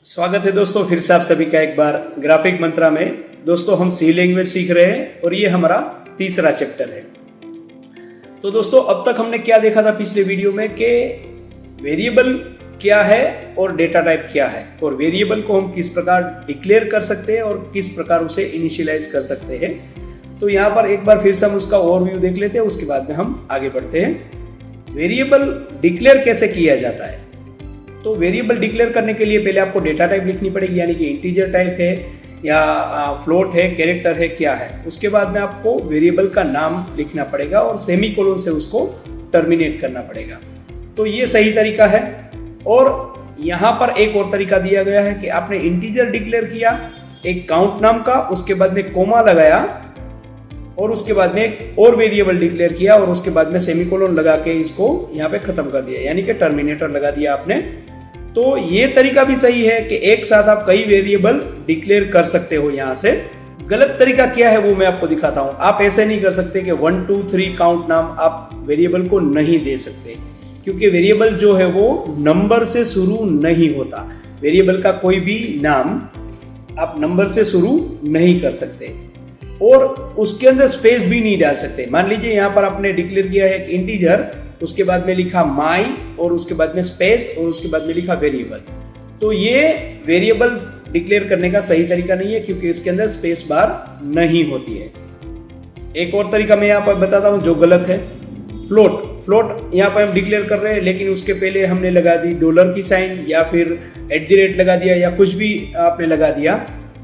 स्वागत है दोस्तों, फिर से आप सभी का एक बार ग्राफिक मंत्रा में। दोस्तों हम सी लैंग्वेज सीख रहे हैं और ये हमारा तीसरा चैप्टर है। तो दोस्तों अब तक हमने क्या देखा था पिछले वीडियो में कि वेरिएबल क्या है और डेटा टाइप क्या है, और वेरिएबल को हम किस प्रकार डिक्लेयर कर सकते हैं और किस प्रकार उसे इनिशियलाइज कर सकते हैं। तो यहाँ पर एक बार फिर से हम उसका ओवरव्यू देख लेते हैं, उसके बाद में हम आगे बढ़ते हैं। वेरिएबल डिक्लेयर कैसे किया जाता है? तो वेरिएबल डिक्लेयर करने के लिए पहले आपको डेटा टाइप लिखनी पड़ेगी, यानी कि इंटीजर टाइप है या फ्लोट है, कैरेक्टर है, क्या है। उसके बाद में आपको वेरिएबल का नाम लिखना पड़ेगा और सेमीकोलन से उसको टर्मिनेट करना पड़ेगा। तो ये सही तरीका है। और यहाँ पर एक और तरीका दिया गया है कि आपने इंटीजर डिक्लेयर किया एक काउंट नाम का, उसके बाद में कोमा लगाया और उसके बाद में एक और वेरिएबल डिक्लेयर किया और उसके बाद में सेमीकोलन लगा के इसको यहाँ पे खत्म कर दिया, यानी कि टर्मिनेटर लगा दिया आपने। तो ये तरीका भी सही है कि एक साथ आप कई वेरिएबल डिक्लेयर कर सकते हो। यहाँ से गलत तरीका क्या है वो मैं आपको दिखाता हूँ। आप ऐसे नहीं कर सकते कि 1 2 3 काउंट नाम आप वेरिएबल को नहीं दे सकते, क्योंकि वेरिएबल जो है वो नंबर से शुरू नहीं होता। वेरिएबल का कोई भी नाम आप नंबर से शुरू नहीं कर सकते और उसके अंदर स्पेस भी नहीं डाल सकते। मान लीजिए यहाँ पर आपने डिक्लेयर किया है एक इंटीजर, उसके बाद में लिखा माई और उसके बाद में स्पेस और उसके बाद में लिखा वेरिएबल। तो ये वेरिएबल डिक्लेयर करने का सही तरीका नहीं है, क्योंकि इसके अंदर स्पेस बार नहीं होती है। एक और तरीका मैं यहाँ पर बताता हूँ जो गलत है। फ्लोट यहाँ पर हम डिक्लेयर कर रहे हैं, लेकिन उसके पहले हमने लगा दी डॉलर की साइन या फिर @ लगा दिया या कुछ भी आपने लगा दिया,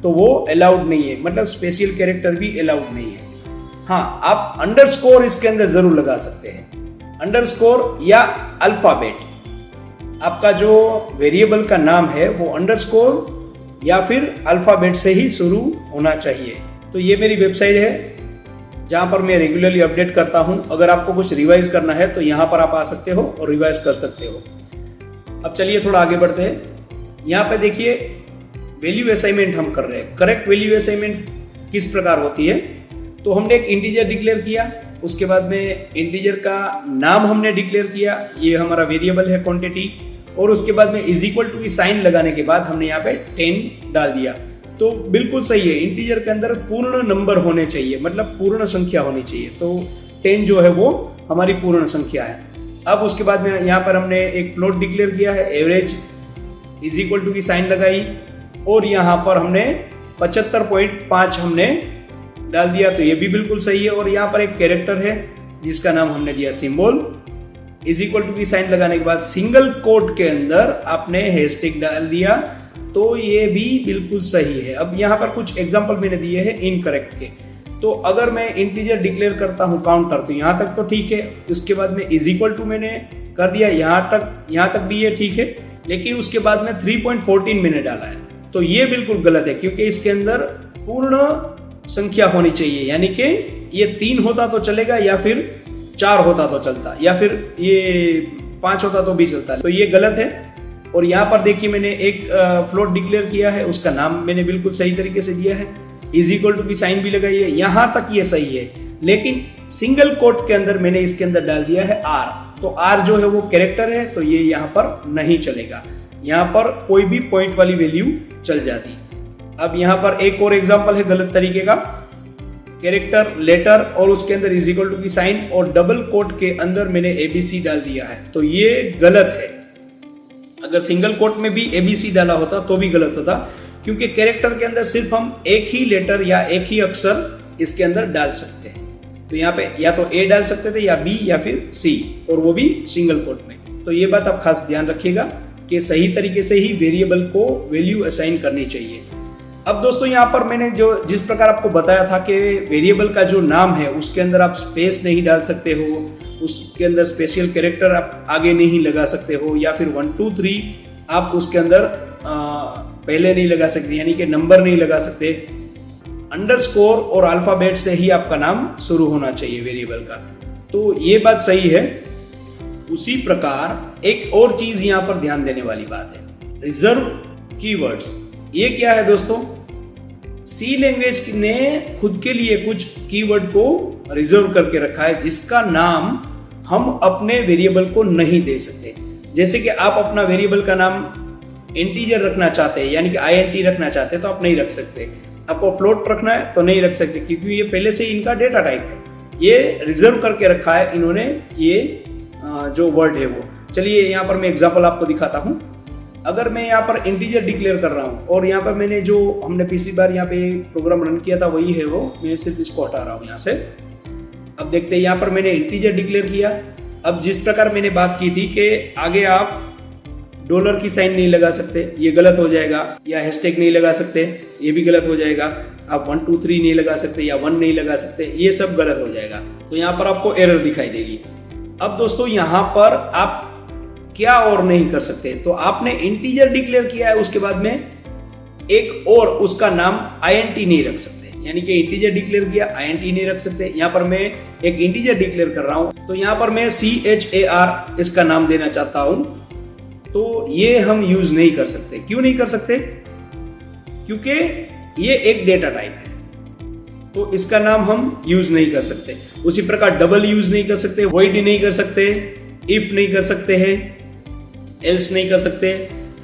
तो वो अलाउड नहीं है, मतलब स्पेशल कैरेक्टर भी अलाउड नहीं है। हाँ, आप अंडरस्कोर इसके अंदर जरूर लगा सकते हैं, अंडरस्कोर या अल्फाबेट। आपका जो वेरिएबल का नाम है वो अंडरस्कोर या फिर अल्फाबेट से ही शुरू होना चाहिए। तो ये मेरी वेबसाइट है जहाँ पर मैं रेगुलरली अपडेट करता हूँ। अगर आपको कुछ रिवाइज करना है तो यहाँ पर आप आ सकते हो और रिवाइज कर सकते हो। अब चलिए थोड़ा आगे बढ़ते हैं। यहाँ पे देखिए वैल्यू असाइनमेंट हम कर रहे हैं। करेक्ट वैल्यू असाइनमेंट किस प्रकार होती है? तो हमने एक इंटीजर डिक्लेयर किया, उसके बाद में इंटीजर का नाम हमने डिक्लेयर किया, ये हमारा वेरिएबल है क्वांटिटी, और उसके बाद में इज इक्वल टू की साइन लगाने के बाद हमने यहाँ पे 10 डाल दिया। तो बिल्कुल सही है, इंटीजर के अंदर पूर्ण नंबर होने चाहिए, मतलब पूर्ण संख्या होनी चाहिए। तो 10 जो है वो हमारी पूर्ण संख्या है। अब उसके बाद में यहाँ पर हमने एक फ्लोट डिक्लेयर किया है, एवरेज इज इक्वल टू की साइन लगाई और यहाँ पर हमने 75.5 हमने डाल दिया, तो ये भी बिल्कुल सही है। और यहाँ पर एक कैरेक्टर है जिसका नाम हमने दिया सिंबल, इज इक्वल टू की साइन लगाने के बाद सिंगल कोट के अंदर आपने हैशटैग डाल दिया, तो ये भी बिल्कुल सही है। अब यहाँ पर कुछ एग्जांपल मैंने दिए हैं इनकरेक्ट के। तो अगर मैं इंटीजर डिक्लेयर करता हूँ काउंटर, तो यहाँ तक तो ठीक है। उसके बाद में इज इक्वल टू मैंने कर दिया, यहाँ तक भी ये ठीक है, लेकिन उसके बाद में 3.14 मैंने डाला है, तो ये बिल्कुल गलत है, क्योंकि इसके अंदर पूर्ण संख्या होनी चाहिए। यानी कि ये 3 होता तो चलेगा, या फिर 4 होता तो चलता, या फिर ये 5 होता तो भी चलता, तो ये गलत है। और यहाँ पर देखिए मैंने एक फ्लोट डिक्लेयर किया है, उसका नाम मैंने बिल्कुल सही तरीके से दिया है, इज इक्वल टू की साइन भी लगाई है, यहाँ तक ये सही है। लेकिन सिंगल कोट के अंदर मैंने इसके अंदर डाल दिया है आर, तो आर जो है वो कैरेक्टर है, तो ये यहाँ पर नहीं चलेगा। यहाँ पर कोई भी पॉइंट वाली वैल्यू चल जाती। अब यहाँ पर एक और एग्जांपल है गलत तरीके का। कैरेक्टर लेटर और उसके अंदर इज इक्वल टू की साइन और डबल कोट के अंदर मैंने ABC डाल दिया है, तो ये गलत है। अगर सिंगल कोट में भी ABC डाला होता तो भी गलत होता, क्योंकि कैरेक्टर के अंदर सिर्फ हम एक ही लेटर या एक ही अक्षर इसके अंदर डाल सकते हैं। तो यहाँ पे या तो A डाल सकते थे या B या फिर C, और वो भी सिंगल कोट में। तो ये बात आप खास ध्यान रखिएगा कि सही तरीके से ही वेरिएबल को वैल्यू असाइन करनी चाहिए। अब दोस्तों यहाँ पर मैंने जिस प्रकार आपको बताया था कि वेरिएबल का जो नाम है उसके अंदर आप स्पेस नहीं डाल सकते हो, उसके अंदर स्पेशल कैरेक्टर आप आगे नहीं लगा सकते हो, या फिर 1 2 3 आप उसके अंदर पहले नहीं लगा सकते, यानी कि नंबर नहीं लगा सकते। अंडरस्कोर और अल्फाबेट से ही आपका नाम शुरू होना चाहिए वेरिएबल का, तो ये बात सही है। उसी प्रकार एक और चीज यहाँ पर ध्यान देने वाली बात है, रिजर्व कीवर्ड्स। ये क्या है दोस्तों? सी लैंग्वेज ने खुद के लिए कुछ कीवर्ड को रिजर्व करके रखा है, जिसका नाम हम अपने वेरिएबल को नहीं दे सकते। जैसे कि आप अपना वेरिएबल का नाम इंटीजर रखना चाहते हैं यानी कि INT रखना चाहते हैं तो आप नहीं रख सकते। आपको फ्लोट रखना है तो नहीं रख सकते क्योंकि ये पहले से ही इनका डेटा टाइप है, ये रिजर्व करके रखा है इन्होंने ये जो वर्ड है वो। चलिए यहाँ पर मैं एग्जाम्पल आपको दिखाता हूँ। अगर मैं यहाँ पर इंटीजर डिक्लेयर कर रहा हूँ और यहाँ पर मैंने जो हमने पिछली बार यहाँ पे प्रोग्राम रन किया था वही है वो, मैं सिर्फ इसको हटा रहा हूँ यहाँ से। अब देखते हैं यहाँ पर मैंने इंटीजर डिक्लेयर किया। अब जिस प्रकार मैंने बात की थी कि आगे आप डॉलर की साइन नहीं लगा सकते, ये गलत हो जाएगा, या हैशटैग नहीं लगा सकते, ये भी गलत हो जाएगा। आप 1 2 3 नहीं लगा सकते या 1 नहीं लगा सकते, ये सब गलत हो जाएगा। तो यहाँ पर आपको एरर दिखाई देगी। अब दोस्तों यहाँ पर आप क्या और नहीं कर सकते, तो आपने इंटीजर डिक्लेयर किया है, उसके बाद में एक और उसका नाम INT नहीं रख सकते, यानी कि इंटीजर डिक्लेयर किया INT नहीं रख सकते। यहाँ पर मैं एक इंटीजर डिक्लेयर कर रहा हूँ तो यहाँ पर मैं CHAR इसका नाम देना चाहता हूँ, तो ये हम यूज नहीं कर सकते। क्यों नहीं कर सकते? क्योंकि ये एक डेटा टाइप है तो इसका नाम हम यूज नहीं कर सकते। उसी प्रकार डबल यूज नहीं कर सकते, वॉइड नहीं कर सकते, इफ नहीं कर सकते हैं, एल्स नहीं कर सकते।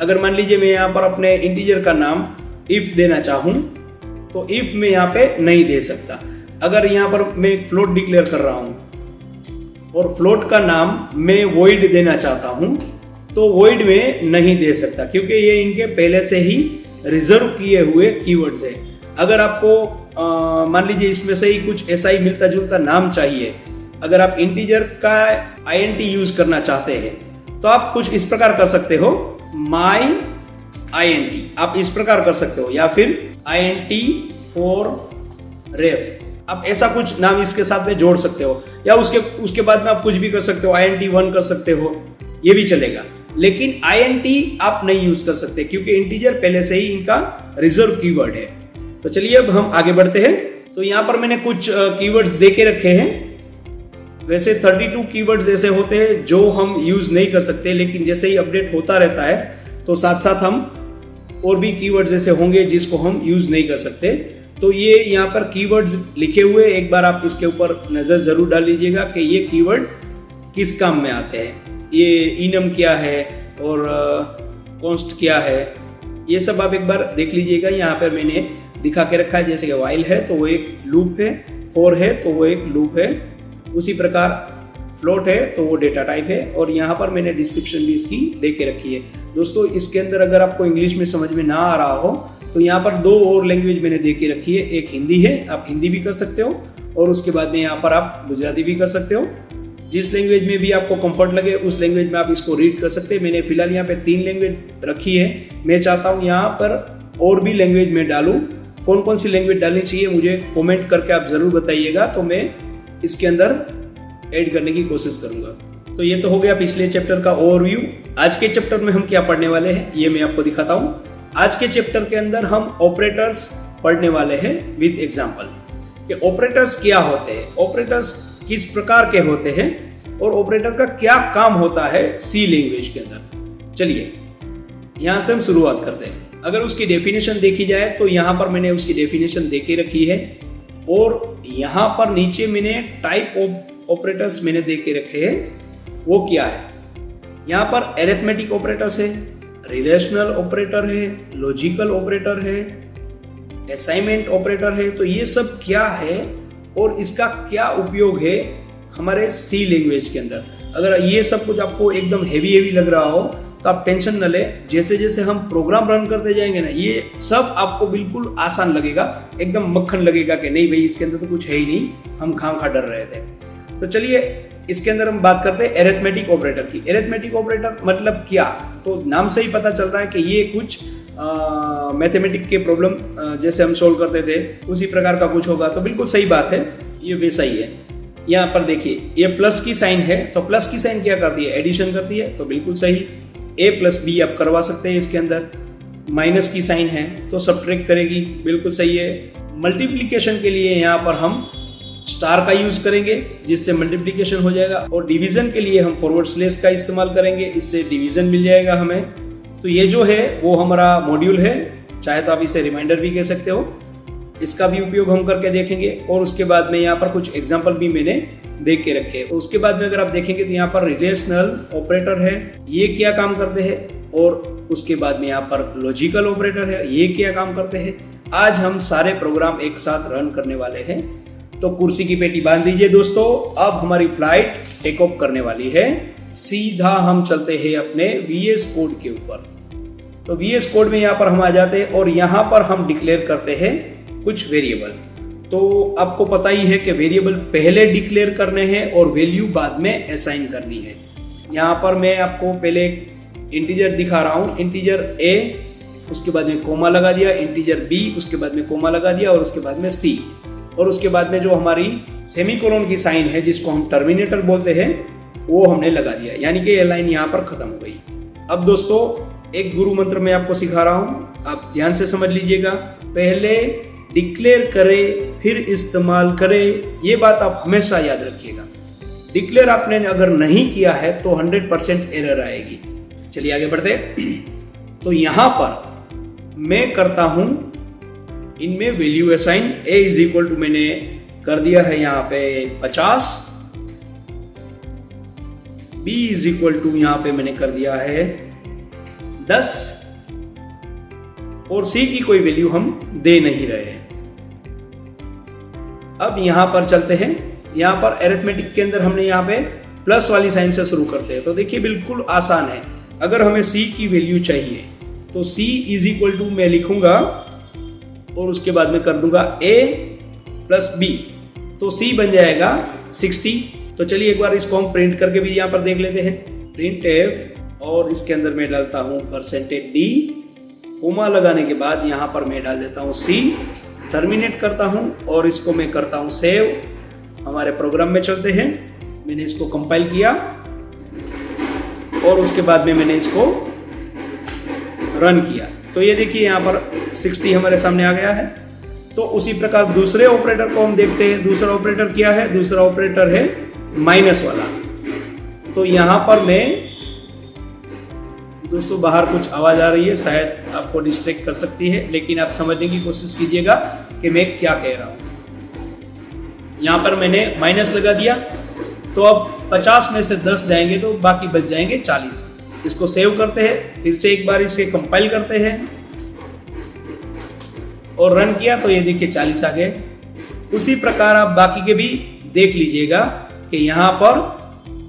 अगर मान लीजिए मैं यहाँ पर अपने इंटीजर का नाम इफ देना चाहूं तो इफ मैं यहाँ पे नहीं दे सकता। अगर यहाँ पर मैं एक फ्लोट डिक्लेयर कर रहा हूं और फ्लोट का नाम मैं वॉइड देना चाहता हूं तो वॉइड में नहीं दे सकता क्योंकि ये इनके पहले से ही रिजर्व किए हुए कीवर्ड्स है। अगर आपको मान लीजिए इसमें से ही कुछ ऐसा ही मिलता जुलता नाम चाहिए, अगर आप इंटीजर का INT यूज करना चाहते हैं तो आप कुछ इस प्रकार कर सकते हो, my INT आप इस प्रकार कर सकते हो, या फिर INT for ref आप ऐसा कुछ नाम इसके साथ में जोड़ सकते हो, या उसके बाद में आप कुछ भी कर सकते हो, INT 1 कर सकते हो, ये भी चलेगा। लेकिन INT आप नहीं यूज कर सकते क्योंकि इंटीजर पहले से ही इनका रिजर्व कीवर्ड है। तो चलिए अब हम आगे बढ़ते हैं। तो यहाँ पर मैंने कुछ कीवर्ड्स दे के रखे हैं। वैसे 32 कीवर्ड्स ऐसे होते हैं जो हम यूज नहीं कर सकते, लेकिन जैसे ही अपडेट होता रहता है तो साथ साथ हम और भी कीवर्ड्स ऐसे होंगे जिसको हम यूज नहीं कर सकते। तो ये यहाँ पर कीवर्ड्स लिखे हुए, एक बार आप इसके ऊपर नजर जरूर डाल लीजिएगा कि ये कीवर्ड किस काम में आते हैं। ये इनम क्या है और कॉन्स्ट क्या है, ये सब आप एक बार देख लीजिएगा। यहाँ पर मैंने दिखा के रखा है, जैसे कि वाइल है तो वो एक लूप है, फॉर है तो वो एक लूप है, उसी प्रकार फ्लोट है तो वो डेटा टाइप है, और यहाँ पर मैंने डिस्क्रिप्शन भी इसकी दे के रखी है। दोस्तों इसके अंदर अगर आपको इंग्लिश में समझ में ना आ रहा हो तो यहाँ पर 2 और लैंग्वेज मैंने दे के रखी है। एक हिंदी है, आप हिंदी भी कर सकते हो, और उसके बाद में यहाँ पर आप गुजराती भी कर सकते हो। जिस लैंग्वेज में भी आपको कंफर्ट लगे उस लैंग्वेज में आप इसको रीड कर सकते हैं। मैंने फिलहाल यहाँ पे 3 लैंग्वेज रखी है। मैं चाहता हूँ यहाँ पर और भी लैंग्वेज में डालूँ। कौन कौन सी लैंग्वेज डालनी चाहिए मुझे कमेंट करके आप ज़रूर बताइएगा, तो मैं इसके अंदर ऐड करने की कोशिश करूँगा। तो ये तो हो गया पिछले चैप्टर का ओवरव्यू। आज के चैप्टर में हम क्या पढ़ने वाले हैं ये मैं आपको दिखाता हूँ। आज के चैप्टर के अंदर हम ऑपरेटर्स पढ़ने वाले हैं विद एग्जाम्पल कि ऑपरेटर्स क्या होते हैं, ऑपरेटर्स किस प्रकार के होते हैं और ऑपरेटर का क्या काम होता है सी लैंग्वेज के अंदर। चलिए यहां से हम शुरुआत करते हैं। अगर उसकी डेफिनेशन देखी जाए तो यहां पर मैंने उसकी डेफिनेशन दे के रखी है, और यहां पर नीचे मैंने टाइप ऑफ ऑपरेटर्स मैंने दे के रखे हैं। वो क्या है, यहां पर अरिथमेटिक ऑपरेटर्स है, रिलेशनल ऑपरेटर है, लॉजिकल ऑपरेटर है, असाइनमेंट ऑपरेटर है। तो ये सब क्या है और इसका क्या उपयोग है हमारे सी लैंग्वेज के अंदर। अगर ये सब कुछ आपको एकदम हेवी लग रहा हो तो आप टेंशन न ले, जैसे जैसे हम प्रोग्राम रन करते जाएंगे ना ये सब आपको बिल्कुल आसान लगेगा, एकदम मक्खन लगेगा कि नहीं भाई इसके अंदर तो कुछ है ही नहीं, हम खामखा डर रहे थे। तो चलिए इसके अंदर हम बात करते हैं अरिथमेटिक ऑपरेटर की। अरिथमेटिक ऑपरेटर मतलब क्या, तो नाम से ही पता चल रहा है कि ये कुछ मैथमेटिक के प्रॉब्लम जैसे हम सोल्व करते थे उसी प्रकार का कुछ होगा। तो बिल्कुल सही बात है, ये वैसा ही है। यहाँ पर देखिए ये प्लस की साइन है, तो प्लस की साइन क्या करती है, एडिशन करती है, तो बिल्कुल सही। a प्लस बी आप करवा सकते हैं इसके अंदर। माइनस की साइन है तो सब्ट्रैक्ट करेगी, बिल्कुल सही है। मल्टीप्लिकेशन के लिए यहाँ पर हम स्टार का यूज करेंगे जिससे मल्टीप्लिकेशन हो जाएगा, और डिवीजन के लिए हम फॉरवर्ड स्लैश का इस्तेमाल करेंगे, इससे डिवीजन मिल जाएगा हमें। तो ये जो है वो हमारा मॉड्यूल है, चाहे तो आप इसे रिमाइंडर भी कह सकते हो। इसका भी उपयोग हम करके देखेंगे और उसके बाद में यहाँ पर कुछ एग्जाम्पल भी मैंने देख के रखे हैं। उसके बाद में अगर आप देखेंगे तो यहाँ पर रिलेशनल ऑपरेटर है, ये क्या काम करते हैं, और उसके बाद में यहाँ पर लॉजिकल ऑपरेटर है, ये क्या काम करते हैं। आज हम सारे प्रोग्राम एक साथ रन करने वाले हैं। तो कुर्सी की पेटी बांध दीजिए दोस्तों, अब हमारी फ्लाइट टेक ऑफ करने वाली है। सीधा हम चलते हैं अपने VS कोड के ऊपर। तो VS कोड में यहाँ पर हम आ जाते हैं और यहाँ पर हम डिक्लेयर करते हैं कुछ वेरिएबल। तो आपको पता ही है कि वेरिएबल पहले डिक्लेयर करने हैं और वैल्यू बाद में असाइन करनी है। यहाँ पर मैं आपको पहले इंटीजर दिखा रहा हूँ, इंटीजर A, उसके बाद में कोमा लगा दिया, इंटीजर B, उसके बाद में कोमा लगा दिया और उसके बाद में C, और उसके बाद में जो हमारी सेमीकोलन की साइन है जिसको हम टर्मिनेटर बोलते हैं वो हमने लगा दिया, यानी कि ये लाइन यहाँ पर खत्म हो गई। अब दोस्तों एक गुरु मंत्र मैं आपको सिखा रहा हूँ, आप ध्यान से समझ लीजिएगा। पहले डिक्लेयर करे फिर इस्तेमाल करे, ये बात आप हमेशा याद रखिएगा। डिक्लेयर आपने अगर नहीं किया है तो 100% एरर आएगी। चलिए आगे बढ़ते। तो यहां पर मैं करता हूं इनमें value assign. A is equal to मैंने कर दिया है यहां पे 50, B इज इक्वल टू यहां पे मैंने कर दिया है 10, और C की कोई वैल्यू हम दे नहीं रहे हैं। अब यहां पर चलते हैं, यहां पर अरिथमेटिक के अंदर हमने यहां पे प्लस वाली साइन से शुरू करते हैं। तो देखिए बिल्कुल आसान है। अगर हमें C की वैल्यू चाहिए तो C इज इक्वल टू मैं लिखूंगा और उसके बाद में कर दूंगा A प्लस B, तो C बन जाएगा 60। तो चलिए एक बार इसको हम प्रिंट करके भी यहाँ पर देख लेते हैं। प्रिंट F, और इसके अंदर मैं डालता हूँ %D, कोमा लगाने के बाद यहाँ पर मैं डाल देता हूँ C, टर्मिनेट करता हूँ और इसको मैं करता हूँ सेव। हमारे प्रोग्राम में चलते हैं। मैंने इसको कंपाइल किया और उसके बाद में मैंने इसको रन किया। तो ये देखिए यहाँ पर 60 हमारे सामने आ गया है। तो उसी प्रकार दूसरे ऑपरेटर को हम देखते हैं। दूसरा ऑपरेटर क्या है? दूसरा ऑपरेटर है माइनस वाला। तो यहाँ पर मैं दोस्तों बाहर कुछ आवाज आ रही है, शायद आपको डिस्ट्रैक्ट कर सकती है, लेकिन आप समझने की कोशिश कीजिएगा कि मैं क्या कह रहा हूँ। यहाँ पर मैंने माइनस लगा दिया, तो अब 50 में से 10 जाएंगे तो बाकी बच जाएंगे 40। इसको सेव करते हैं, फिर से एक बार इसे कंपाइल करते हैं और रन किया तो ये देखिए 40 आ गए। उसी प्रकार आप बाकी के भी देख लीजिएगा कि यहाँ पर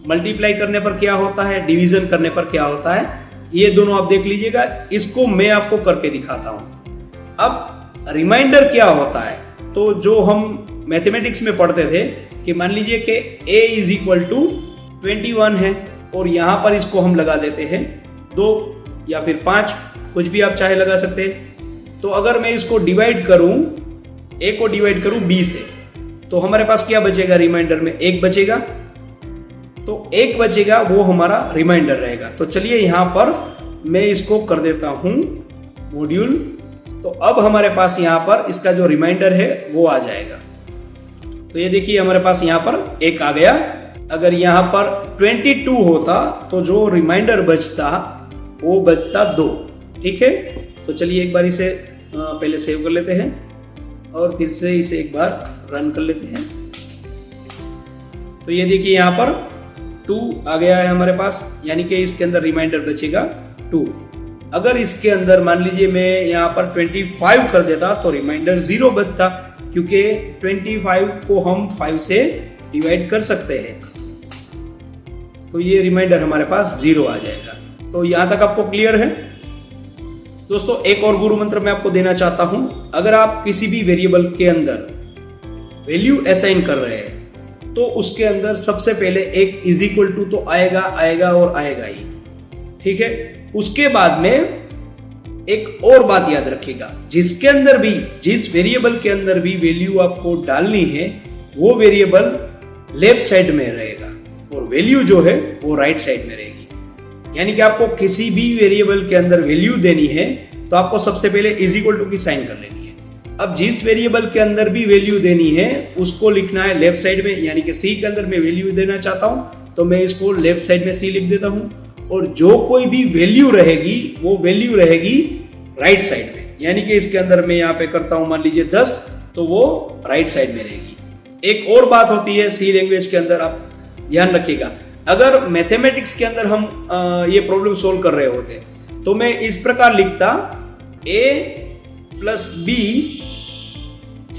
मल्टीप्लाई करने पर क्या होता है, डिवीजन करने पर क्या होता है, ये दोनों आप देख लीजिएगा। इसको मैं आपको करके दिखाता हूं। अब रिमाइंडर क्या होता है, तो जो हम मैथमेटिक्स में पढ़ते थे कि मान लीजिए कि a इज इक्वल टू 21 है और यहां पर इसको हम लगा देते हैं 2 या फिर 5, कुछ भी आप चाहे लगा सकते हैं। तो अगर मैं इसको डिवाइड करूं, a को डिवाइड करूं b से, तो हमारे पास क्या बचेगा? रिमाइंडर में 1 बचेगा। तो 1 बचेगा, वो हमारा रिमाइंडर रहेगा। तो चलिए यहां पर मैं इसको कर देता हूं मॉड्यूल। तो अब हमारे पास यहां पर इसका जो रिमाइंडर है वो आ जाएगा। तो ये देखिए हमारे पास यहां पर 1 आ गया। अगर यहां पर 22 होता तो जो रिमाइंडर बचता वो बचता 2। ठीक है, तो चलिए एक बार इसे पहले सेव कर लेते हैं और फिर से इसे एक बार रन कर लेते हैं। तो ये देखिए यहां पर 2 आ गया है हमारे पास, यानी कि इसके अंदर रिमाइंडर बचेगा 2। अगर इसके अंदर मान लीजिए मैं यहाँ पर 25 कर देता तो रिमाइंडर 0 बचता, क्योंकि 25 को हम 5 से डिवाइड कर सकते हैं। तो ये रिमाइंडर हमारे पास 0 आ जाएगा। तो यहां तक आपको क्लियर है दोस्तों? एक और गुरु मंत्र मैं आपको देना चाहता हूं। अगर आप किसी भी वेरिएबल के अंदर वैल्यू असाइन कर रहे हैं तो उसके अंदर सबसे पहले एक इज इक्वल टू तो आएगा और आएगा ही। ठीक है, उसके बाद में एक और बात याद रखिएगा, जिसके अंदर भी, जिस वेरिएबल के अंदर भी वैल्यू आपको डालनी है वो वेरिएबल लेफ्ट साइड में रहेगा और वैल्यू जो है वो राइट साइड में रहेगी। यानी कि आपको किसी भी वेरिएबल के अंदर वैल्यू देनी है तो आपको सबसे पहले इज इक्वल टू की साइन कर लेनी है। अब जिस वेरिएबल के अंदर भी वैल्यू देनी है उसको लिखना है लेफ्ट साइड में, यानी कि सी के अंदर मैं वैल्यू देना चाहता हूं तो मैं इसको लेफ्ट साइड में सी लिख देता हूं, और जो कोई भी वैल्यू रहेगी वो वैल्यू रहेगी राइट साइड में। यानी कि इसके अंदर मैं यहाँ पे करता हूं मान लीजिए 10, तो वो राइट साइड में रहेगी। एक और बात होती है सी लैंग्वेज के अंदर, आप ध्यान रखिएगा, अगर मैथमेटिक्स के अंदर हम ये प्रॉब्लम सोल्व कर रहे होते तो मैं इस प्रकार लिखता a plus B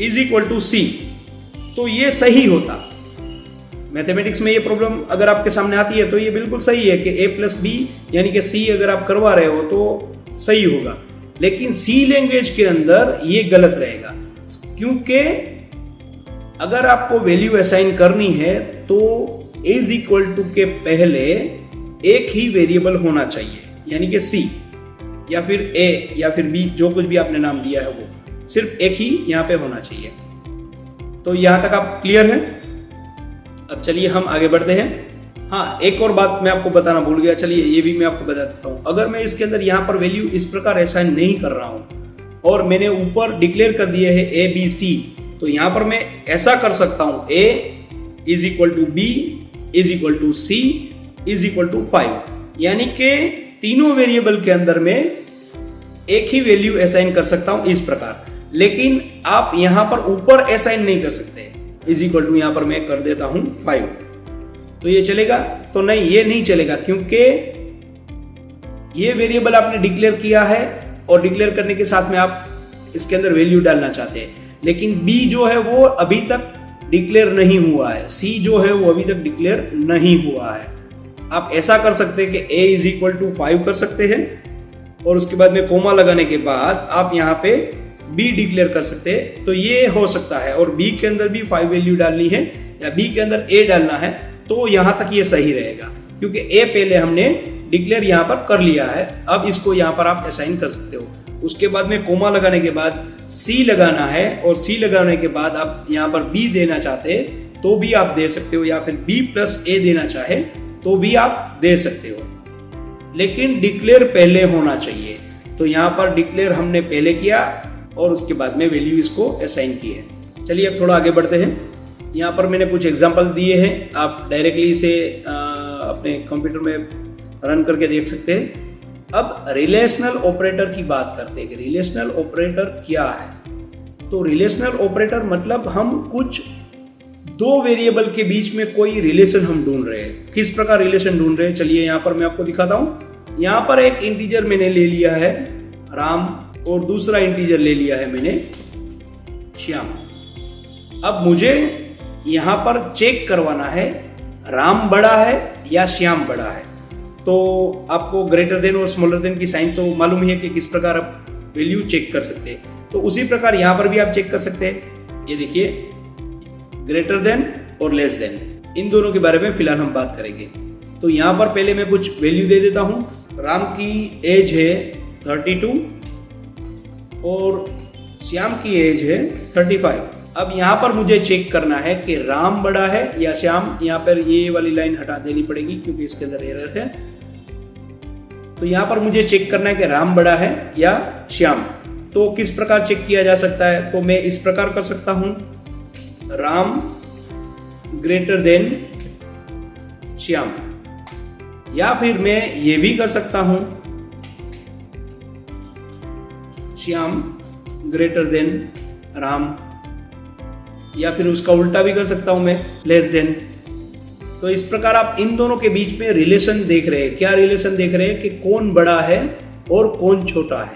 is equal to C, तो ये सही होता। मैथमेटिक्स में ये प्रॉब्लम अगर आपके सामने आती है तो ये बिल्कुल सही है कि a प्लस बी यानी कि c अगर आप करवा रहे हो तो सही होगा। लेकिन सी लैंग्वेज के अंदर ये गलत रहेगा, क्योंकि अगर आपको वैल्यू असाइन करनी है तो इज इक्वल टू के पहले एक ही वेरिएबल होना चाहिए, यानी कि c या फिर a या फिर b, जो कुछ भी आपने नाम दिया है वो सिर्फ एक ही यहाँ पे होना चाहिए। तो यहां तक आप क्लियर हैं? अब चलिए हम आगे बढ़ते हैं। हाँ, एक और बात मैं आपको बताना भूल गया, चलिए ये भी मैं आपको बता देता हूँ। अगर मैं इसके अंदर यहाँ पर वैल्यू इस प्रकार असाइन नहीं कर रहा हूँ और मैंने ऊपर डिक्लेयर कर दिया है a b c, तो यहाँ पर मैं ऐसा कर सकता हूँ a is equal to b is equal to c is equal to 5, यानी कि तीनों वेरिएबल के अंदर में एक ही वैल्यू असाइन कर सकता हूं इस प्रकार। लेकिन आप यहां पर ऊपर असाइन नहीं कर सकते। इज इक्वल टू यहां पर मैं कर देता हूं 5, तो ये चलेगा? तो नहीं, ये नहीं चलेगा, क्योंकि ये वेरिएबल आपने डिक्लेयर किया है और डिक्लेयर करने के साथ में आप इसके अंदर वैल्यू डालना चाहते हैं, लेकिन b जो है वो अभी तक डिक्लेयर नहीं हुआ है, c जो है वो अभी तक डिक्लेयर नहीं हुआ है। आप ऐसा कर सकते हैं कि a इज इक्वल टू 5 कर सकते हैं और उसके बाद में कोमा लगाने के बाद आप यहाँ पे b डिक्लेयर कर सकते हैं, तो ये हो सकता है। और b के अंदर भी 5 वैल्यू डालनी है या b के अंदर a डालना है, तो यहाँ तक ये सही रहेगा, क्योंकि a पहले हमने डिक्लेयर यहाँ पर कर लिया है। अब इसको यहाँ पर आप असाइन कर सकते हो। उसके बाद में कोमा लगाने के बाद c लगाना है और c लगाने के बाद आप यहाँ पर b देना चाहते हैं तो भी आप दे सकते हो, या फिर b प्लस a देना चाहे तो भी आप दे सकते हो, लेकिन डिक्लेयर पहले होना चाहिए। तो यहाँ पर डिक्लेयर हमने पहले किया और उसके बाद में वैल्यू इसको असाइन की है। चलिए अब थोड़ा आगे बढ़ते हैं। यहाँ पर मैंने कुछ एग्जांपल दिए हैं, आप डायरेक्टली इसे अपने कंप्यूटर में रन करके देख सकते हैं। अब रिलेशनल ऑपरेटर की बात करते हैं कि रिलेशनल ऑपरेटर क्या है। तो रिलेशनल ऑपरेटर मतलब हम कुछ दो वेरिएबल के बीच में कोई रिलेशन हम ढूंढ रहे हैं। किस प्रकार रिलेशन ढूंढ रहे हैं, चलिए यहाँ पर मैं आपको दिखाता हूँ। यहाँ पर एक इंटीजर मैंने ले लिया है राम और दूसरा इंटीजर ले लिया है मैंने श्याम। अब मुझे यहाँ पर चेक करवाना है राम बड़ा है या श्याम बड़ा है। तो आपको ग्रेटर देन और स्मॉलर देन की साइन तो मालूम ही है कि किस प्रकार आप वैल्यू चेक कर सकते हैं। तो उसी प्रकार यहाँ पर भी आप चेक कर सकते हैं। ये देखिए, ग्रेटर देन और लेस देन, इन दोनों के बारे में फिलहाल हम बात करेंगे। तो यहाँ पर पहले मैं कुछ वैल्यू दे देता हूँ। राम की एज है 32 और श्याम की एज है 35। अब यहाँ पर मुझे चेक करना है कि राम बड़ा है या श्याम। यहाँ पर ये वाली लाइन हटा देनी पड़ेगी क्योंकि इसके अंदर एरर है। तो यहाँ पर मुझे चेक करना है कि राम बड़ा है या श्याम। तो किस प्रकार चेक किया जा सकता है, तो मैं इस प्रकार कर सकता हूँ, राम ग्रेटर देन श्याम, या फिर मैं ये भी कर सकता हूं श्याम ग्रेटर देन राम, या फिर उसका उल्टा भी कर सकता हूं मैं, लेस देन। तो इस प्रकार आप इन दोनों के बीच में रिलेशन देख रहे हैं। क्या रिलेशन देख रहे हैं कि कौन बड़ा है और कौन छोटा है।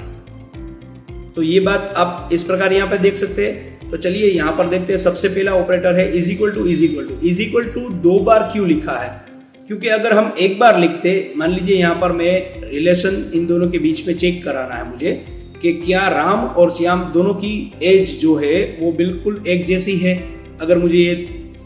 तो ये बात आप इस प्रकार यहां पर देख सकते हैं। तो चलिए यहाँ पर देखते हैं। सबसे पहला ऑपरेटर है is equal to. Is equal to, is equal to 2 बार क्यों लिखा है, क्योंकि अगर हम एक बार लिखते, मान लीजिए यहाँ पर मैं रिलेशन इन दोनों के बीच में चेक कराना है मुझे कि क्या राम और श्याम दोनों की एज जो है वो बिल्कुल एक जैसी है, अगर मुझे ये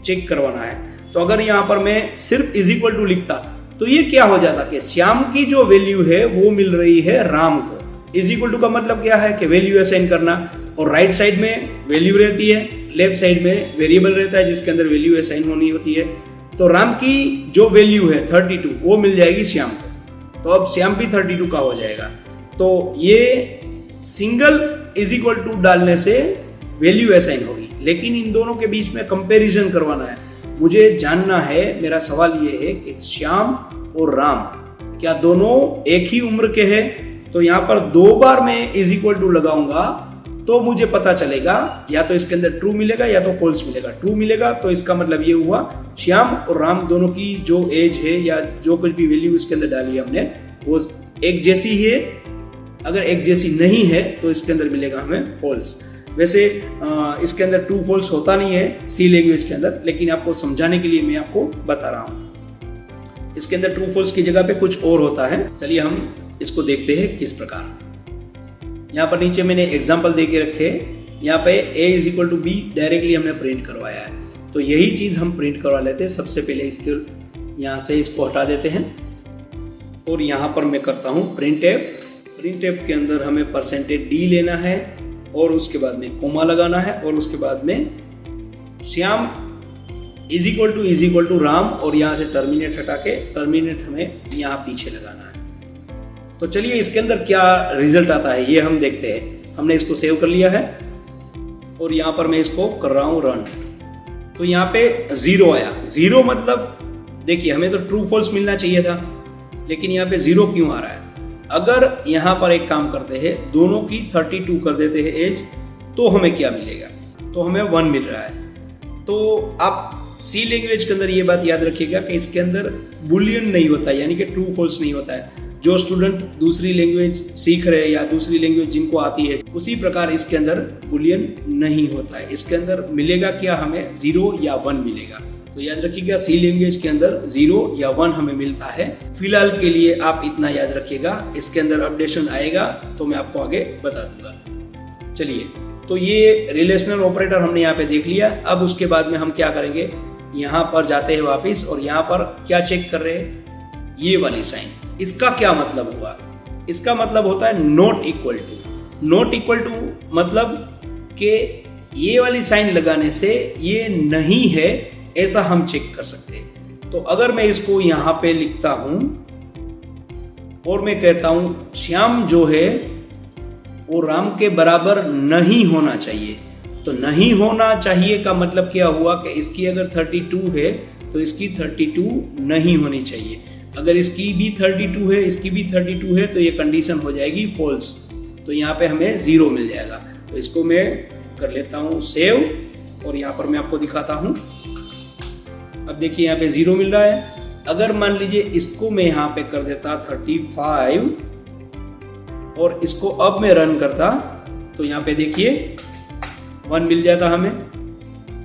चेक करवाना है। तो अगर यहाँ पर मैं सिर्फ इज इक्वल टू लिखता तो ये क्या हो जाता कि श्याम की जो वैल्यू है वो मिल रही है राम को। इज इक्वल टू का मतलब क्या है कि वैल्यू असाइन करना, और राइट साइड में वैल्यू रहती है, लेफ्ट साइड में वेरिएबल रहता है जिसके अंदर वैल्यू असाइन होनी होती है। तो राम की जो वैल्यू है 32 वो मिल जाएगी श्याम को। तो अब श्याम भी 32 का हो जाएगा। तो ये सिंगल इज इक्वल टू डालने से वैल्यू असाइन होगी, लेकिन इन दोनों के बीच में कंपैरिजन करवाना है। मुझे जानना है, मेरा सवाल ये है कि श्याम और राम क्या दोनों एक ही उम्र के हैं। तो यहाँ पर 2 बार मैं इज इक्वल टू लगाऊंगा तो मुझे पता चलेगा या तो इसके अंदर ट्रू मिलेगा या तो फॉल्स मिलेगा। ट्रू मिलेगा तो इसका मतलब ये हुआ श्याम और राम दोनों की जो एज है या जो कुछ भी वैल्यू इसके अंदर डाली हमने वो एक जैसी है। अगर एक जैसी नहीं है तो इसके अंदर मिलेगा हमें फॉल्स। वैसे इसके अंदर ट्रू फॉल्स होता नहीं है सी लैंग्वेज के अंदर, लेकिन आपको समझाने के लिए मैं आपको बता रहा हूँ। इसके अंदर ट्रू फॉल्स की जगह पे कुछ और होता है। चलिए हम इसको देखते हैं किस प्रकार। यहाँ पर नीचे मैंने एग्जाम्पल दे के रखे, यहाँ पे a is equal to B directly हमने प्रिंट करवाया है। तो यही चीज हम प्रिंट करवा लेते हैं। सबसे पहले इसके यहाँ से इसको हटा देते हैं और यहाँ पर मैं करता हूँ प्रिंट एफ। प्रिंट एफ के अंदर हमें %d लेना है और उसके बाद में कोमा लगाना है और उसके बाद में Shyam is equal to Ram और यहाँ से टर्मिनेट हटा के टर्मिनेट हमें यहाँ पीछे लगाना है। तो चलिए इसके अंदर क्या रिजल्ट आता है ये हम देखते हैं। हमने इसको सेव कर लिया है और यहाँ पर मैं इसको कर रहा हूँ रन। तो यहाँ पे 0 आया। 0 मतलब देखिए हमें तो ट्रू फॉल्स मिलना चाहिए था, लेकिन यहाँ पे 0 क्यों आ रहा है? अगर यहाँ पर एक काम करते हैं, दोनों की 32 कर देते हैं एज, तो हमें क्या मिलेगा? तो हमें 1 मिल रहा है। तो आप सी लैंग्वेज के अंदर ये बात याद रखिएगा कि इसके अंदर बुलियन नहीं होता है, यानी कि ट्रू फॉल्स नहीं होता है। जो स्टूडेंट दूसरी लैंग्वेज सीख रहे हैं या दूसरी लैंग्वेज जिनको आती है, उसी प्रकार इसके अंदर बुलियन नहीं होता है। इसके अंदर मिलेगा क्या? हमें 0 या 1 मिलेगा। तो याद रखिएगा सी लैंग्वेज के अंदर 0 या 1 हमें मिलता है। फिलहाल के लिए आप इतना याद रखिएगा। इसके अंदर अपडेशन आएगा तो मैं आपको आगे बता दूंगा। चलिए, तो ये रिलेशनल ऑपरेटर हमने यहाँ पे देख लिया। अब उसके बाद में हम क्या करेंगे, यहाँ पर जाते हैं वापिस और यहाँ पर क्या चेक कर रहे हैं, ये वाली साइन। इसका क्या मतलब हुआ? इसका मतलब होता है not equal to. Not equal to मतलब कि ये वाली साइन लगाने से ये नहीं है ऐसा हम चेक कर सकते हैं। तो अगर मैं इसको यहां पे लिखता हूं और मैं कहता हूं श्याम जो है वो राम के बराबर नहीं होना चाहिए, तो नहीं होना चाहिए का मतलब क्या हुआ कि इसकी अगर 32 है तो इसकी 32 नहीं होनी चाहिए। अगर इसकी भी 32 है, इसकी भी 32 है, तो ये कंडीशन हो जाएगी फॉल्स। तो यहाँ पे हमें 0 मिल जाएगा। तो इसको मैं कर लेता हूँ सेव और यहाँ पर मैं आपको दिखाता हूँ। अब देखिए यहाँ पे 0 मिल रहा है। अगर मान लीजिए इसको मैं यहाँ पे कर देता 35 और इसको अब मैं रन करता तो यहाँ पे देखिए 1 मिल जाता हमें।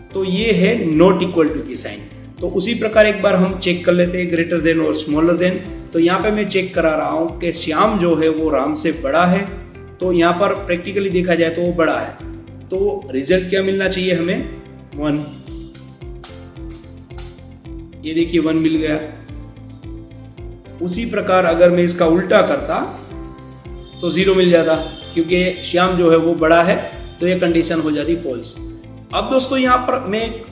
तो ये है नॉट इक्वल टू की साइन। तो उसी प्रकार एक बार हम चेक कर लेते हैं ग्रेटर देन और स्मॉलर देन। तो यहाँ पे मैं चेक करा रहा हूँ कि श्याम जो है वो राम से बड़ा है। तो यहाँ पर प्रैक्टिकली देखा जाए तो वो बड़ा है। तो रिजल्ट क्या मिलना चाहिए हमें? 1। ये देखिए 1 मिल गया। उसी प्रकार अगर मैं इसका उल्टा करता तो 0 मिल जाता, क्योंकि श्याम जो है वो बड़ा है, तो ये कंडीशन हो जाती फॉल्स। अब दोस्तों यहाँ पर मैं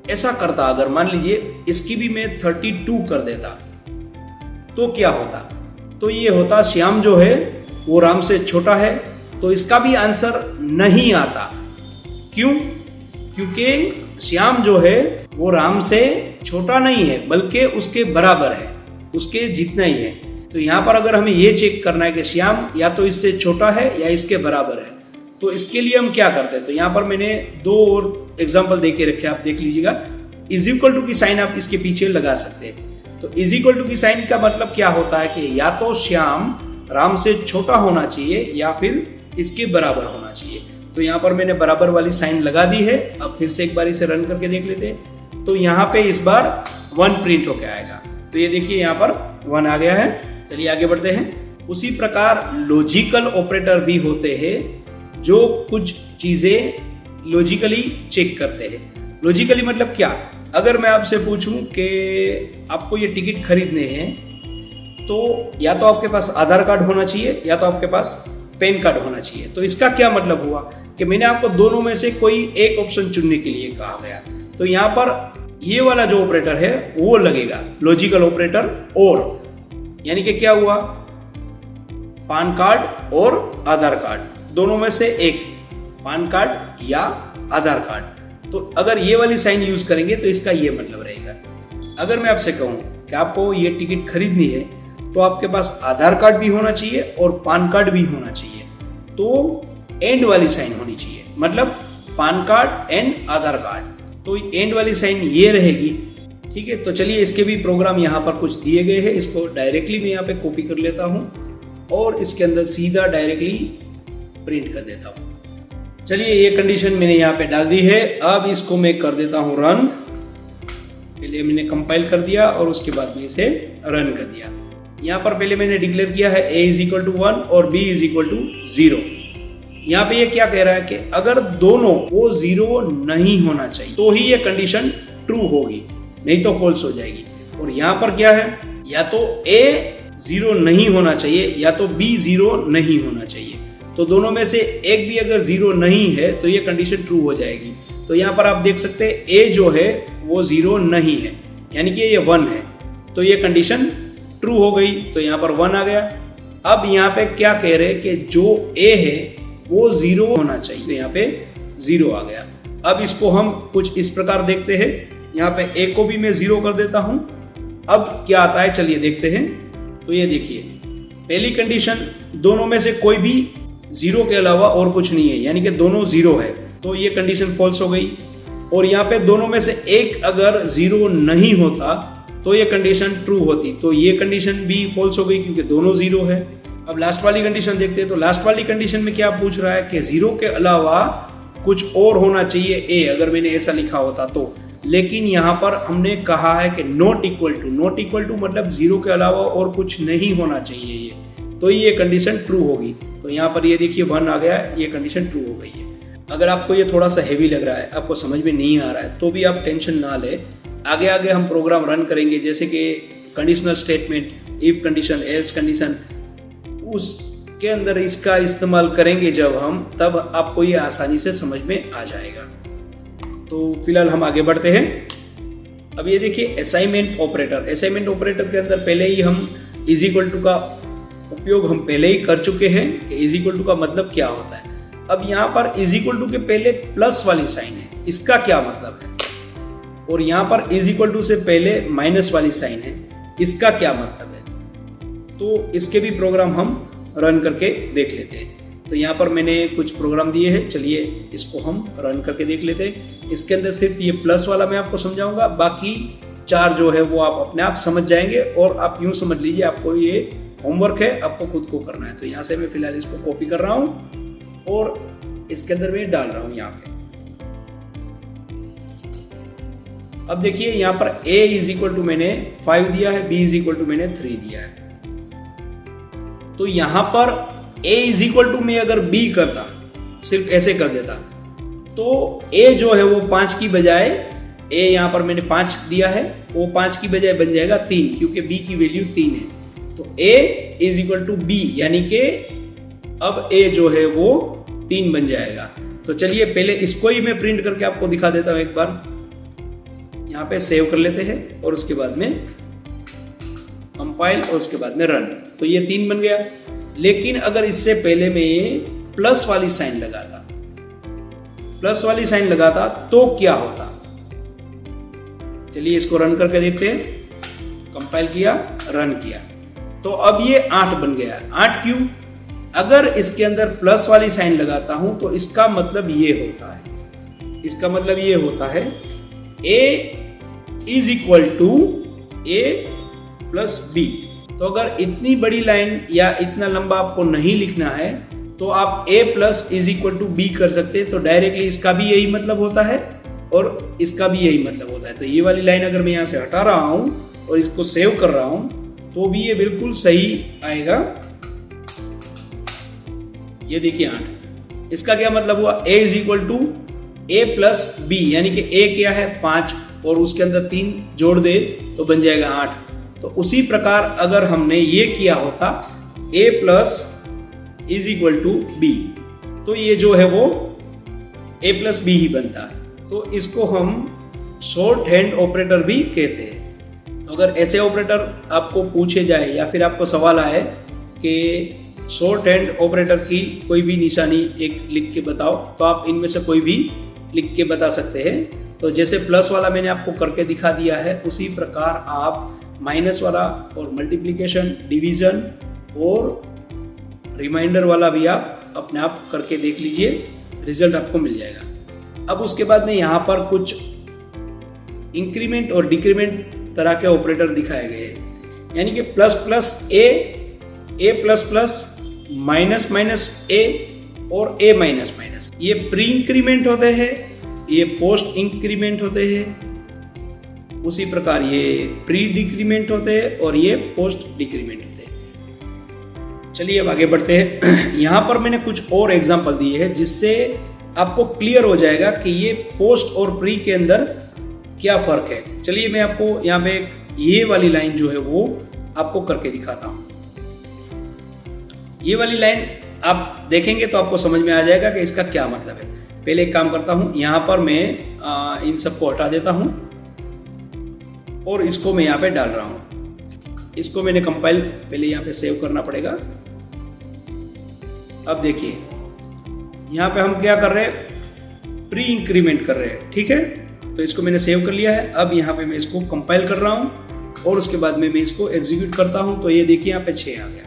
ऐसा करता, अगर मान लीजिए इसकी भी मैं 32 कर देता तो क्या होता? तो ये होता श्याम जो है वो राम से छोटा है, तो इसका भी आंसर नहीं आता। क्यों? क्योंकि श्याम जो है वो राम से छोटा नहीं है बल्कि उसके बराबर है, उसके जितना ही है। तो यहाँ पर अगर हमें ये चेक करना है कि श्याम या तो इससे छोटा है या इसके बराबर है, तो इसके लिए हम क्या करते हैं? तो यहाँ पर मैंने 2 और एग्जाम्पल दे के रखे, आप देख लीजिएगा। इज इक्वल टू की साइन आप इसके पीछे लगा सकते हैं। तो इज इक्वल टू की साइन का मतलब क्या होता है कि या तो श्याम राम से छोटा होना चाहिए या फिर इसके बराबर होना चाहिए। तो यहाँ पर मैंने बराबर वाली साइन लगा दी है। अब फिर से एक बार इसे रन करके देख लेते हैं। तो यहाँ पे इस बार 1 प्रिंट होके आएगा। तो ये देखिए यहाँ पर 1 आ गया है। चलिए आगे बढ़ते हैं। उसी प्रकार लॉजिकल ऑपरेटर भी होते हैं जो कुछ चीजें लॉजिकली चेक करते हैं। लॉजिकली मतलब क्या? अगर मैं आपसे पूछूं कि आपको ये टिकट खरीदने हैं, तो या तो आपके पास आधार कार्ड होना चाहिए या तो आपके पास पैन कार्ड होना चाहिए। तो इसका क्या मतलब हुआ कि मैंने आपको दोनों में से कोई एक ऑप्शन चुनने के लिए कहा गया। तो यहाँ पर ये वाला जो ऑपरेटर है वो लगेगा, लॉजिकल ऑपरेटर और, यानी कि क्या हुआ, पान कार्ड और आधार कार्ड दोनों में से एक, पान कार्ड या आधार कार्ड। तो अगर ये वाली साइन यूज करेंगे तो इसका ये मतलब रहेगा। अगर मैं आपसे कहूं कि आपको ये टिकट खरीदनी है तो आपके पास आधार कार्ड भी होना चाहिए और पान कार्ड भी होना चाहिए। तो एंड वाली साइन होनी चाहिए, मतलब PAN card and Aadhaar card, तो एंड वाली साइन ये रहेगी। ठीक है, तो चलिए इसके भी प्रोग्राम यहाँ पर कुछ दिए गए हैं, इसको डायरेक्टली मैं यहाँ पे कॉपी कर लेता हूँ और इसके अंदर सीधा डायरेक्टली प्रिंट कर देता हूँ। चलिए ये कंडीशन मैंने यहाँ पे डाल दी है। अब इसको मैं कर देता हूँ रन। पहले मैंने कंपाइल कर दिया और उसके बाद में इसे रन कर दिया। यहाँ पर पहले मैंने डिक्लेयर किया है a इज इक्वल टू 1 और b इज इक्वल टू 0। यहाँ पे ये क्या कह रहा है कि अगर दोनों वो 0 नहीं होना चाहिए तो ही ये कंडीशन ट्रू होगी, नहीं तो फॉल्स हो जाएगी। और यहाँ पर क्या है, या तो a 0 नहीं होना चाहिए या तो b 0 नहीं होना चाहिए। तो दोनों में से एक भी अगर 0 नहीं है तो ये कंडीशन ट्रू हो जाएगी। तो यहाँ पर आप देख सकते हैं a जो है वो 0 नहीं है, यानी कि ये 1 है, तो ये कंडीशन ट्रू हो गई। तो यहाँ पर 1 आ गया। अब यहाँ पे क्या कह रहे हैं कि जो a है वो 0 होना चाहिए, तो यहाँ पे 0 आ गया। अब इसको हम कुछ इस प्रकार देखते हैं। यहाँ पे a को भी मैं 0 कर देता हूँ। अब क्या आता है चलिए देखते हैं। तो ये देखिए, पहली कंडीशन दोनों में से कोई भी 0 के अलावा और कुछ नहीं है, यानी कि दोनों 0 है, तो ये कंडीशन फॉल्स हो गई। और यहाँ पे दोनों में से एक अगर 0 नहीं होता तो ये कंडीशन ट्रू होती, तो ये कंडीशन भी फॉल्स हो गई क्योंकि दोनों 0 है। अब लास्ट वाली कंडीशन देखते हैं। तो लास्ट वाली कंडीशन में क्या पूछ रहा है कि 0 के अलावा कुछ और होना चाहिए a, अगर मैंने ऐसा लिखा होता तो। लेकिन यहाँ पर हमने कहा है कि नॉट इक्वल टू मतलब 0 के अलावा और कुछ नहीं होना चाहिए ये, तो ये कंडीशन ट्रू होगी। तो यहाँ पर ये देखिए 1 आ गया, ये कंडीशन ट्रू हो गई है। अगर आपको ये थोड़ा सा हेवी लग रहा है, आपको समझ में नहीं आ रहा है, तो भी आप टेंशन ना ले। आगे आगे हम प्रोग्राम रन करेंगे, जैसे कि conditional statement, if condition, else condition, उसके अंदर इसका इस्तेमाल करेंगे जब हम, तब आपको ये आसानी से समझ में आ जाएगा। तो फिलहाल हम आगे बढ़ते हैं। अब ये देखिए असाइनमेंट ऑपरेटर। असाइनमेंट ऑपरेटर के अंदर पहले ही हम इज इक्वल टू का उपयोग हम पहले ही कर चुके हैं कि इज इक्वल टू का मतलब क्या होता है। अब यहाँ पर इज इक्वल टू के पहले प्लस वाली साइन है, इसका क्या मतलब है, और यहाँ पर इज इक्वल टू से पहले माइनस वाली साइन है, इसका क्या मतलब है। तो इसके भी प्रोग्राम हम रन करके देख लेते हैं। तो यहाँ पर मैंने कुछ प्रोग्राम दिए हैं, चलिए इसको हम रन करके देख लेते हैं। इसके अंदर सिर्फ ये प्लस वाला मैं आपको समझाऊंगा, बाकी 4 जो है वो आप अपने आप समझ जाएंगे। और आप यूं समझ लीजिए आपको ये होमवर्क है, आपको खुद को करना है। तो यहाँ से मैं फिलहाल इसको कॉपी कर रहा हूँ और इसके अंदर मैं डाल रहा हूँ यहाँ पे। अब देखिए यहाँ पर a इज इक्वल टू मैंने 5 दिया है, b इज इक्वल टू मैंने 3 दिया है। तो यहाँ पर a इज इक्वल टू में अगर b करता, सिर्फ ऐसे कर देता, तो a जो है वो 5 की बजाय, a यहाँ पर मैंने 5 दिया है, वो 5 की बजाय बन जाएगा 3, क्योंकि b की वैल्यू 3 है। तो a is equal to b, यानी कि अब a जो है वो 3 बन जाएगा। तो चलिए पहले इसको ही मैं प्रिंट करके आपको दिखा देता हूँ एक बार। यहाँ पे सेव कर लेते हैं और उसके बाद में कंपाइल और उसके बाद में रन। तो ये 3 बन गया। लेकिन अगर इससे पहले मैं प्लस वाली साइन लगाता, तो क्या होता। चलिए इसको रन करके देखते हैं। कंपाइल किया, रन किया, तो अब ये 8 बन गया। 8 क्यों? अगर इसके अंदर प्लस वाली साइन लगाता हूं तो इसका मतलब ये होता है, a is equal to a plus b। तो अगर इतनी बड़ी लाइन या इतना लंबा आपको नहीं लिखना है तो आप a plus is equal to b कर सकते हैं। तो डायरेक्टली इसका भी यही मतलब होता है और इसका भी यही मतलब होता है। तो ये वाली लाइन अगर मैं यहाँ से हटा रहा हूं और इसको सेव कर रहा हूं तो भी ये बिल्कुल सही आएगा। ये देखिए 8, इसका क्या मतलब हुआ, a is equal to a plus b, यानी कि a क्या है 5 और उसके अंदर 3 जोड़ दे तो बन जाएगा 8। तो उसी प्रकार अगर हमने ये किया होता a plus is equal to b, तो ये जो है वो a प्लस b ही बनता है। तो इसको हम शॉर्ट हैंड ऑपरेटर भी कहते हैं। तो अगर ऐसे ऑपरेटर आपको पूछे जाए या फिर आपको सवाल आए कि शॉर्ट हैंड ऑपरेटर की कोई भी निशानी एक लिख के बताओ, तो आप इनमें से कोई भी लिख के बता सकते हैं। तो जैसे प्लस वाला मैंने आपको करके दिखा दिया है, उसी प्रकार आप माइनस वाला और मल्टीप्लिकेशन, डिवीजन और रिमाइंडर वाला भी आप आप अपने आप करके देख लीजिए, रिजल्ट आपको मिल जाएगा। अब उसके बाद में यहाँ पर कुछ इंक्रीमेंट और डिक्रीमेंट तरह के ऑपरेटर दिखाए गए हैं, यानी कि प्लस प्लस ए प्लस प्लस, माइनस माइनस ए और ए माइनस माइनस। ये प्री इंक्रीमेंट होते हैं, ये पोस्ट इंक्रीमेंट होते हैं, उसी प्रकार ये प्री डिक्रीमेंट होते हैं और ये पोस्ट डिक्रीमेंट होते हैं। चलिए अब आगे बढ़ते हैं। यहाँ पर मैंने कुछ और एग्जांपल दिए हैं जिससे आपको क्लियर हो जाएगा कि ये पोस्ट और प्री के अंदर क्या फर्क है। चलिए मैं आपको यहाँ पे ये वाली लाइन जो है वो आपको करके दिखाता हूँ। ये वाली लाइन आप देखेंगे तो आपको समझ में आ जाएगा कि इसका क्या मतलब है। पहले एक काम करता हूँ, यहाँ पर मैं इन सबको हटा देता हूँ और इसको मैं यहाँ पे डाल रहा हूँ। इसको मैंने कंपाइल पहले यहाँ पे सेव करना पड़ेगा। अब देखिए यहाँ पे हम क्या कर रहे हैं, प्री इंक्रीमेंट कर रहे हैं, ठीक है। तो इसको मैंने सेव कर लिया है। अब यहाँ पे मैं इसको कंपाइल कर रहा हूँ और उसके बाद में मैं इसको एग्जीक्यूट करता हूँ। तो ये देखिए यहाँ पे 6 आ गया।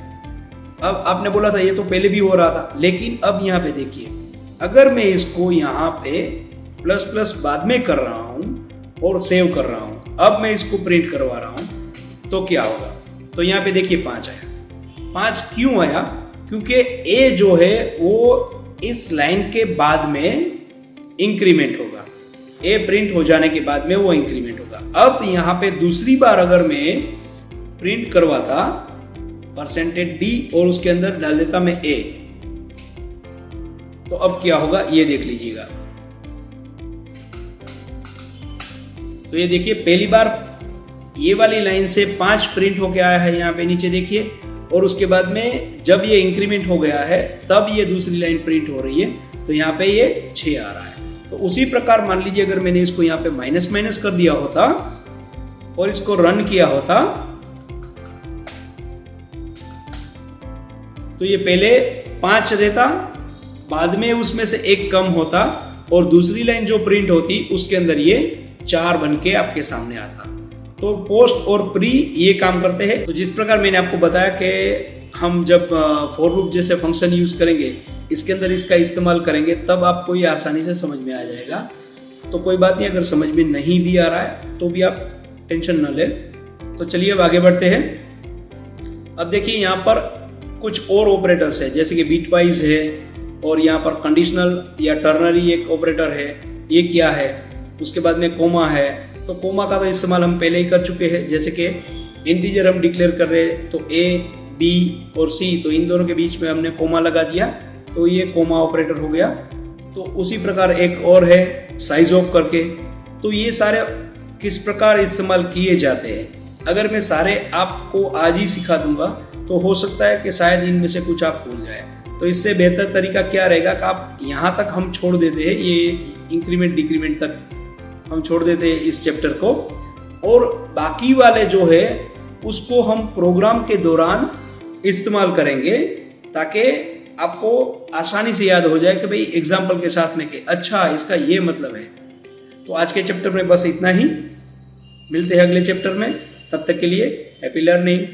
अब आपने बोला था ये तो पहले भी हो रहा था, लेकिन अब यहाँ पे देखिए, अगर मैं इसको यहाँ पे प्लस प्लस बाद में कर रहा हूँ और सेव कर रहा हूँ, अब मैं इसको प्रिंट करवा रहा हूँ तो क्या होगा। तो यहाँ पे देखिए 5 आया। 5 क्यों आया? क्योंकि ए जो है वो इस लाइन के बाद में इंक्रीमेंट होगा। ए प्रिंट हो जाने के बाद में वो इंक्रीमेंट होगा। अब यहाँ पे दूसरी बार अगर मैं प्रिंट करवाता %d और उसके अंदर डाल देता मैं a, तो अब क्या होगा ये देख लीजिएगा। तो ये देखिए पहली बार ये वाली लाइन से 5 प्रिंट होके आया है यहाँ पे नीचे देखिए, और उसके बाद में जब ये इंक्रीमेंट हो गया है तब ये दूसरी लाइन प्रिंट हो रही है, तो यहाँ पे ये 6 आ रहा है। तो उसी प्रकार मान लीजिए अगर मैंने इसको यहाँ पे माइनस माइनस कर दिया होता और इसको रन किया होता तो ये पहले 5 देता, बाद में उसमें से 1 कम होता और दूसरी लाइन जो प्रिंट होती उसके अंदर ये 4 बन के आपके सामने आता। तो पोस्ट और प्री ये काम करते हैं। तो जिस प्रकार मैंने आपको बताया कि हम जब फॉर लूप जैसे फंक्शन यूज करेंगे, इसके अंदर इसका इस्तेमाल करेंगे, तब आपको ये आसानी से समझ में आ जाएगा। तो कोई बात नहीं, अगर समझ में नहीं भी आ रहा है तो भी आप टेंशन न लें। तो चलिए अब आगे बढ़ते हैं। अब देखिए यहाँ पर कुछ और ऑपरेटर्स है, जैसे कि बिटवाइज है और यहाँ पर कंडीशनल या टर्नरी एक ऑपरेटर है, ये क्या है। उसके बाद में कोमा है, तो कोमा का तो इस्तेमाल हम पहले ही कर चुके हैं। जैसे कि इंटीजर हम डिक्लेयर कर रहे हैं तो a, b और c, तो इन दोनों के बीच में हमने कोमा लगा दिया, तो ये कोमा ऑपरेटर हो गया। तो उसी प्रकार एक और है साइज ऑफ करके। तो ये सारे किस प्रकार इस्तेमाल किए जाते हैं, अगर मैं सारे आपको आज ही सिखा दूंगा तो हो सकता है कि शायद इनमें से कुछ आप भूल जाए। तो इससे बेहतर तरीका क्या रहेगा कि आप यहाँ तक हम छोड़ देते हैं, ये इंक्रीमेंट डिक्रीमेंट तक हम छोड़ देते हैं इस चैप्टर को, और बाकी वाले जो है उसको हम प्रोग्राम के दौरान इस्तेमाल करेंगे ताकि आपको आसानी से याद हो जाए कि भाई एग्जाम्पल के साथ में कि अच्छा इसका ये मतलब है। तो आज के चैप्टर में बस इतना ही, मिलते हैं अगले चैप्टर में, तब तक के लिए हैप्पी लर्निंग।